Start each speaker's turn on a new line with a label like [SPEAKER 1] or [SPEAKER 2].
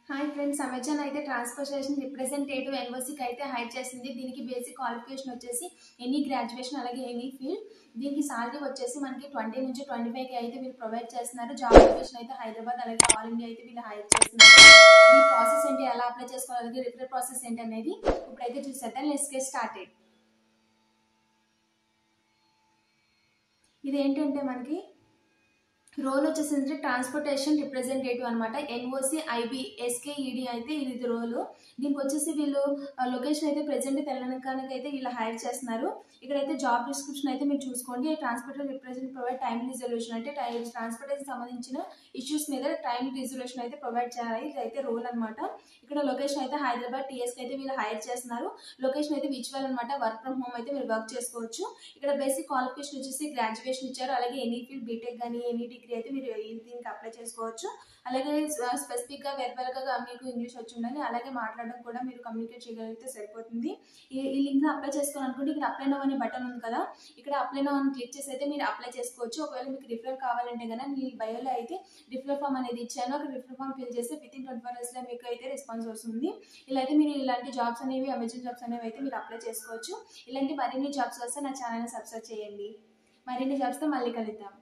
[SPEAKER 1] Hi friends, Amazon అయితే transportation representative ఎన్ఓసికి అయితే hire చేసింది. దీనికి బేసిక్ క్వాలిఫికేషన్ వచ్చేసి ఎనీ గ్రాడ్యుయేషన్ అలాగే ఎనీ ఫీల్డ్. దీనికి సాలరీ వచ్చేసి మనకి 20 నుంచి 25K అయితే వీళ్ళు ప్రొవైడ్ చేస్తున్నారు. జాబ్ లొకేషన్ అయితే హైదరాబాద్ అలాగే ఆల్ ఇండియా అయితే వీళ్ళు హైర్ చేస్తున్నారు. ఈ ప్రాసెస్ ఏంటి, ఎలా అప్లై చేసుకోవాలి, అలాగే రిఫరల్ ప్రాసెస్ ఏంటి అనేది ఇప్పుడైతే చూసేద్దాం. Let's get started. ఇదేంటంటే మనకి రోల్ వచ్చేసి ట్రాన్స్పోర్టేషన్ రిప్రజెంటేటివ్ అనమాట. ఎన్ఓసి IBSKED అయితే ఇది రోల్. దీనికి వచ్చేసి వీళ్ళు లొకేషన్ అయితే ప్రెసెంట్ తెలంగాణకి అయితే వీళ్ళు హైర్ చేస్తున్నారు. ఇక్కడైతే జాబ్ డిస్క్రిప్షన్ అయితే మీరు చూసుకోండి. Transportation represent provide time resolution అంటే ట్రాన్స్పోర్టేషన్ సంబంధించిన ఇష్యూస్ మీద టైమ్ రిజల్యూషన్ అయితే ప్రొవైడ్ చేయాలి. ఇదైతే రోల్ అనమాట. ఇక్కడ లొకేషన్ అయితే హైదరాబాద్ TSకి అయితే వీళ్ళు హైర్ చేస్తున్నారు. లొకేషన్ అయితే విచువల్ అనమాట. వర్క్ ఫ్రమ్ హోమ్ అయితే మీరు వర్క్ చేసుకోవచ్చు. ఇక్కడ బేసిక్ క్వాలిఫికేషన్ వచ్చేసి గ్రాడ్యుయేషన్ ఇచ్చారు. అలాగే ఎనీ ఫీల్డ్ బీటెక్ కానీ ఎనీ డిగ్రీ అయితే మీరు దీనికి అప్లై చేసుకోవచ్చు. అలాగే స్పెసిఫిక్గా వెర్బల్గా మీకు ఇంగ్లీష్ వచ్చి ఉండాలి. అలాగే మాట్లాడడం కూడా మీరు కమ్యూనికేట్ చేయగలిగితే సరిపోతుంది. ఈ లింక్ని అప్లై చేసుకోవాలనుకుంటే ఇక్కడ అప్లై నౌ అనే బటన్ ఉంది కదా, ఇక్కడ అప్లై నౌ అని క్లిక్ చేసి అయితే మీరు అప్లై చేసుకోవచ్చు. ఒకవేళ మీకు రిఫరల్ కావాలంటే కనుక మీ బయోలో అయితే రిఫరల్ ఫామ్ అనేది ఇచ్చాను. అక్కడ రిఫరల్ ఫామ్ ఫిల్ చేస్తే విత్ ఇన్ 24 hours మీకు అయితే రెస్పాన్స్ వస్తుంది. ఇలా అయితే మీరు ఇలాంటి జాబ్స్ అనేవి అమెజాన్ జాబ్స్ అనేవి అయితే మీరు అప్లై చేసుకోవచ్చు. ఇలాంటి మరిన్ని జాబ్స్ వస్తే నా ఛానల్ని సబ్స్క్రైబ్ చేయండి. మరిన్ని జాబ్స్తో మళ్ళీ కలుద్దాం.